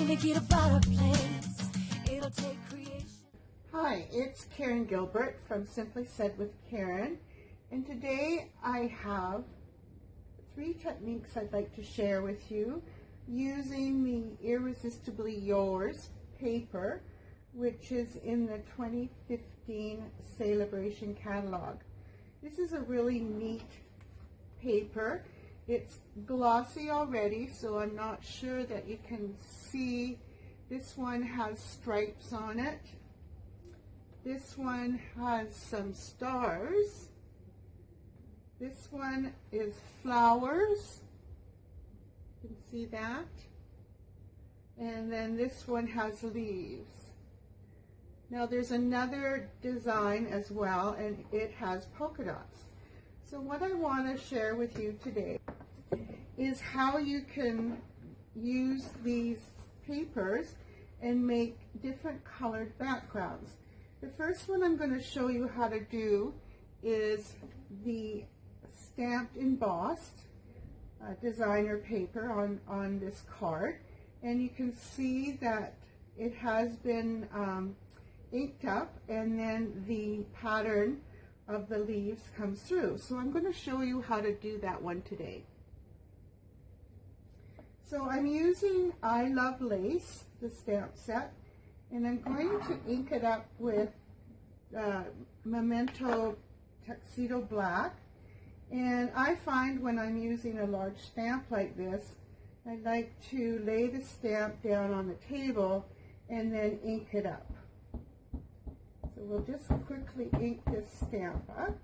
make it a better place. It'll take creation. Hi, it's Karen Gilbert from Simply Said with Karen, and today I have 3 techniques I'd like to share with you using the Irresistably Yours paper, which is in the 2015 Sale-a-Bration catalog. This is a really neat paper. It's glossy already, so I'm not sure that you can see. This one has stripes on it. This one has some stars. This one is flowers. You can see that. And then this one has leaves. Now there's another design as well, and it has polka dots. So what I want to share with you today is how you can use these papers and make different colored backgrounds. The first one I'm going to show you how to do is the stamped embossed designer paper on this card, and you can see that it has been inked up, and then the pattern of the leaves comes through. So I'm going to show you how to do that one today. So I'm using I Love Lace, the stamp set, and I'm going to ink it up with Memento Tuxedo Black. And I find when I'm using a large stamp like this, I like to lay the stamp down on the table and then ink it up. So we'll just quickly ink this stamp up.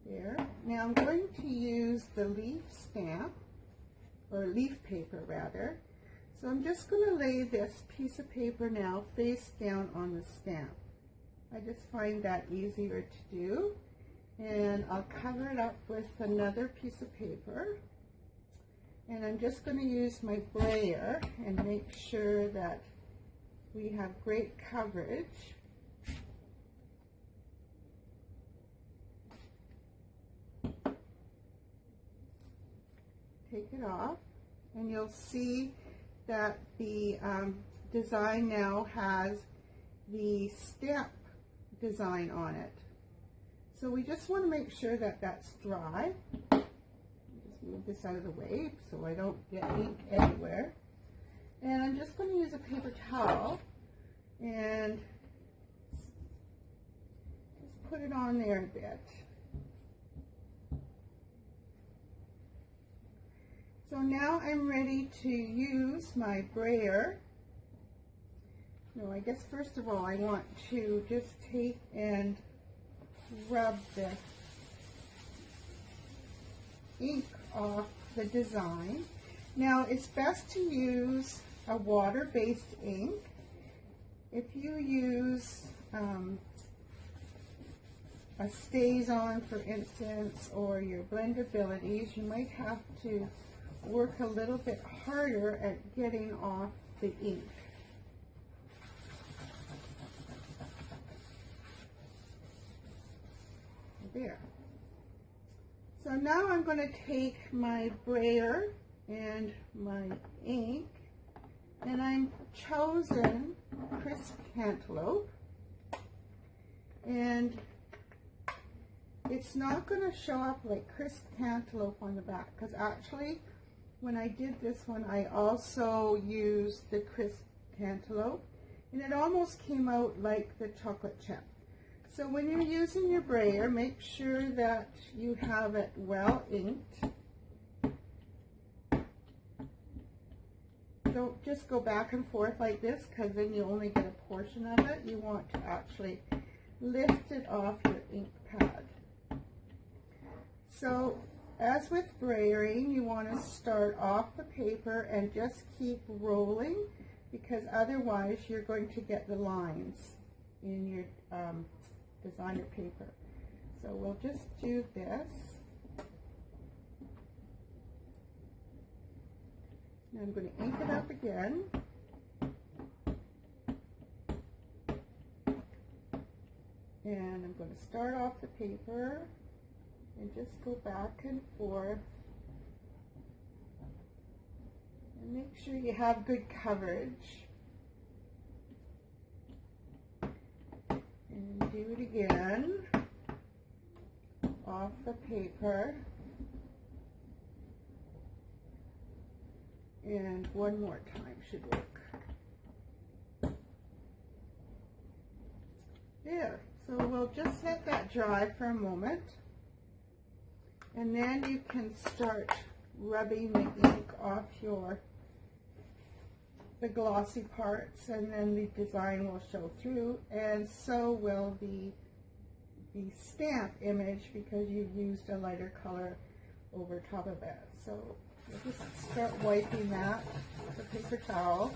There. Now I'm going to use the leaf stamp, or leaf paper rather. So I'm just going to lay this piece of paper now face down on the stamp. I just find that easier to do. And I'll cover it up with another piece of paper. And I'm just going to use my brayer and make sure that we have great coverage. Take it off, and you'll see that the design now has the stamp design on it. So we just want to make sure that that's dry. Just move this out of the way so I don't get ink anywhere. And I'm just going to use a paper towel and just put it on there a bit. So now I'm ready to use my brayer. No, I guess first of all I want to just take and rub the ink off the design. Now it's best to use a water-based ink. If you use a StazOn, for instance, or your Blendabilities, you might have to work a little bit harder at getting off the ink. There. So now I'm going to take my brayer and my ink, and I'm chosen Crisp Cantaloupe, and it's not going to show up like Crisp Cantaloupe on the back, because actually when I did this one I also used the Crisp Cantaloupe, and it almost came out like the chocolate chip. So when you're using your brayer, make sure that you have it well inked. Don't just go back and forth like this, because then you only get a portion of it. You want to actually lift it off your ink pad. So as with brayering, you want to start off the paper and just keep rolling, because otherwise you're going to get the lines in your designer paper. So we'll just do this. Now I'm going to ink it up again. And I'm going to start off the paper and just go back and forth. And make sure you have good coverage. And do it again off the paper. And one more time should work. There. So we'll just let that dry for a moment. And then you can start rubbing the ink off the glossy parts, and then the design will show through, and so will the stamp image, because you've used a lighter color over top of it. So we'll just start wiping that with a paper towel.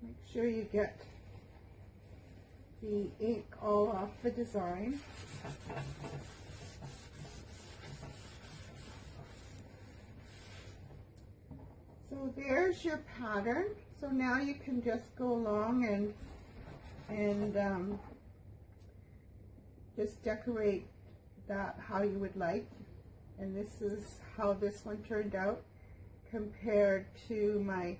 Make sure you get the ink all off the design. So there's your pattern. So now you can just go along and just decorate that how you would like. And this is how this one turned out compared to my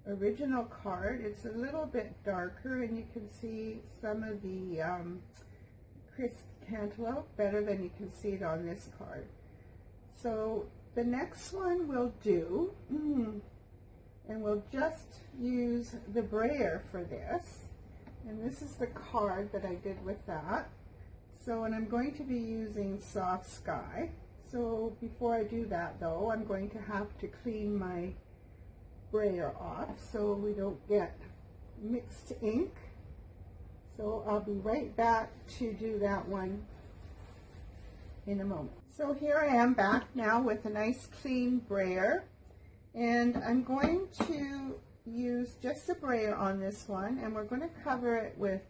original card. It's a little bit darker, and you can see some of the crisp cantaloupe better than you can see it on this card. So the next one we'll do, and we'll just use the brayer for this, and this is the card that I did with that. So, and I'm going to be using Soft Sky. So before I do that though, I'm going to have to clean my brayer off so we don't get mixed ink. So I'll be right back to do that one in a moment. So here I am back now with a nice clean brayer, and I'm going to use just a brayer on this one, and we're going to cover it with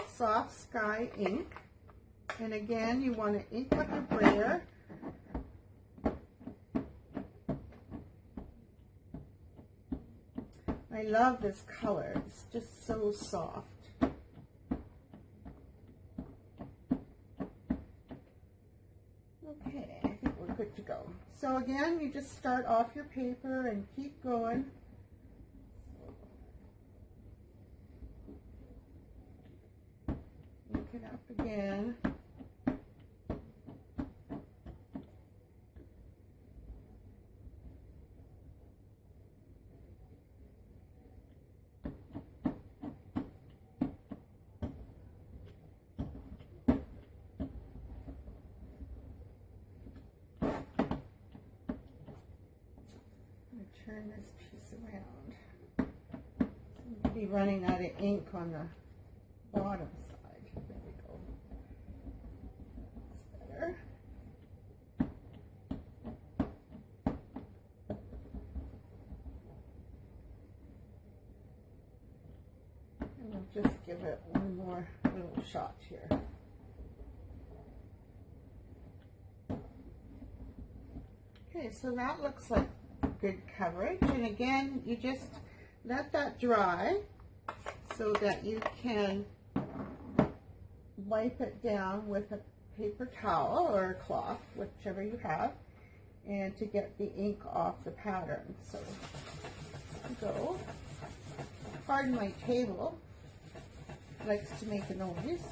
Soft Sky ink. And again, you want to ink up your brayer. I love this color. It's just so soft. Okay, I think we're good to go. So again, you just start off your paper and keep going. Ink it up again. Turn this piece around. Seem to be running out of ink on the bottom side. There we go. That's better. And we'll just give it one more little shot here. Okay, so that looks like good coverage, and again, you just let that dry so that you can wipe it down with a paper towel or a cloth, whichever you have, and to get the ink off the pattern. So go. Pardon my table, likes to make a noise.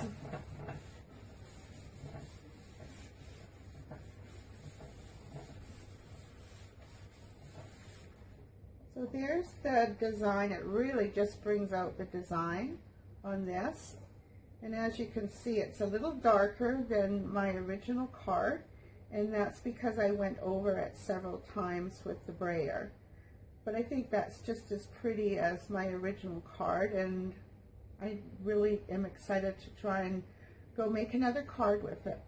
So there's the design. It really just brings out the design on this. And as you can see, it's a little darker than my original card, and that's because I went over it several times with the brayer. But I think that's just as pretty as my original card, and I really am excited to try and go make another card with it.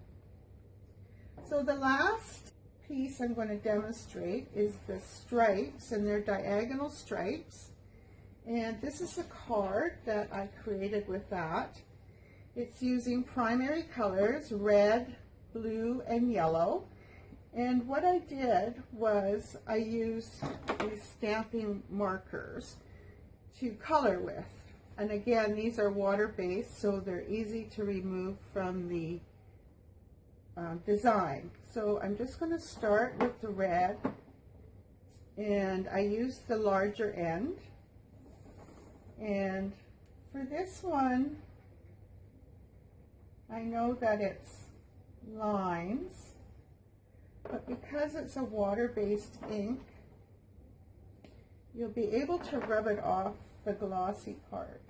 So the last piece I'm going to demonstrate is the stripes, and they're diagonal stripes, and this is a card that I created with that. It's using primary colors, red, blue, and yellow, And what I did was I used these stamping markers to color with. And again, these are water-based, so they're easy to remove from the design. So I'm just going to start with the red, and I used the larger end. And for this one, I know that it's lines, but because it's a water-based ink, you'll be able to rub it off the glossy part.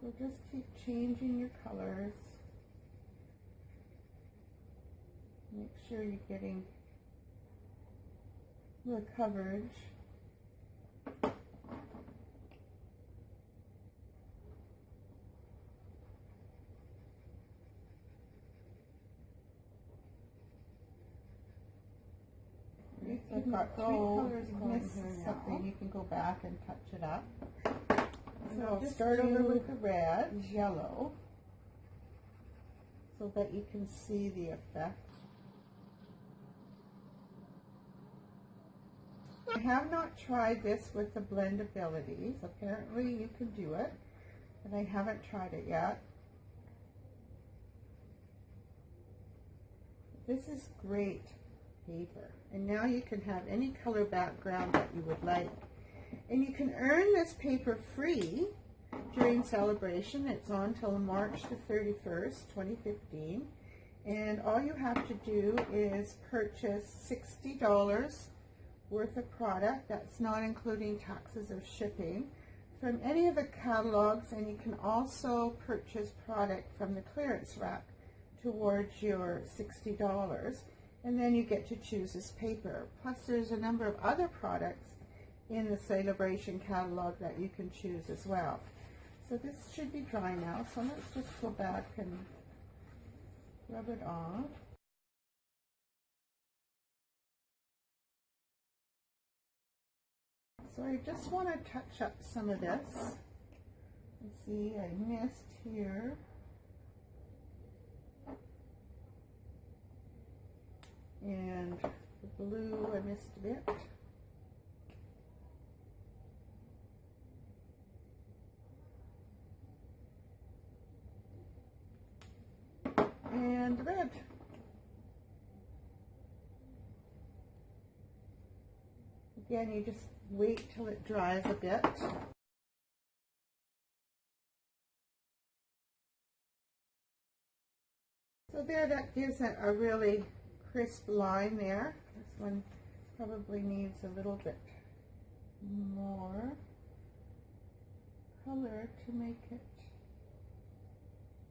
So just keep changing your colors. Make sure you're getting the coverage. I've got three colors going here now. You can go back and touch it up. So I'll start over with the red, yellow, so that you can see the effect. I have not tried this with the blendabilities. Apparently you can do it, but I haven't tried it yet. This is great paper, and now you can have any color background that you would like. And you can earn this paper free during Sale-a-Bration. It's on till March the 31st, 2015. And all you have to do is purchase $60 worth of product. That's not including taxes or shipping, from any of the catalogs. And you can also purchase product from the clearance rack towards your $60. And then you get to choose this paper. Plus there's a number of other products in the Sale-a-Bration catalog that you can choose as well. So this should be dry now, so let's just go back and rub it off. So I just want to touch up some of this. Let's see, I missed here. And the blue, I missed a bit. And red. Again, you just wait till it dries a bit. So there, that gives it a really crisp line there. This one probably needs a little bit more color to make it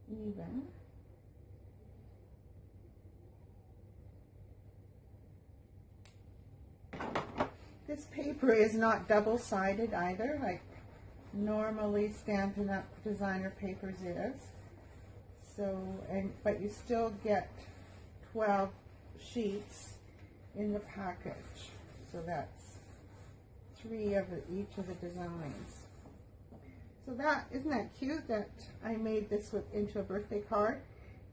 even. This paper is not double-sided either, like normally Stampin' Up! Designer papers is. So, but you still get 12 sheets in the package. So that's 3 of each of the designs. So that, isn't that cute that I made this into a birthday card?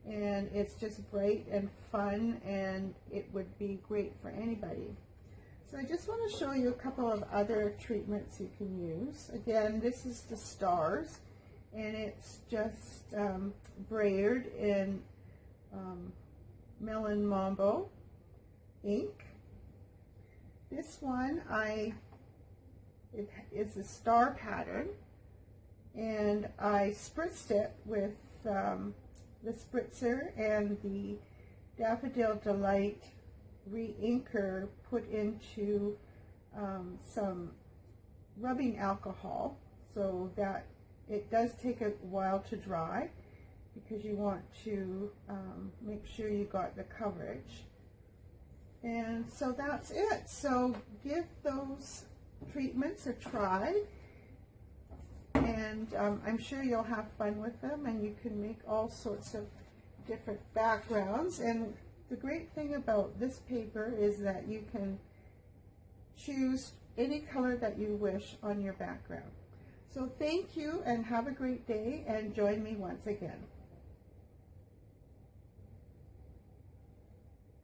And it's just bright and fun, and it would be great for anybody. So I just want to show you a couple of other treatments you can use. Again, this is the stars, and it's just brayered in Melon Mambo ink. This one, it is a star pattern, and I spritzed it with the spritzer and the Daffodil Delight re-inker put into some rubbing alcohol, so that it does take a while to dry, because you want to make sure you got the coverage. And so that's it. So give those treatments a try, and I'm sure you'll have fun with them, and you can make all sorts of different backgrounds. And the great thing about this paper is that you can choose any color that you wish on your background. So thank you, and have a great day, and join me once again.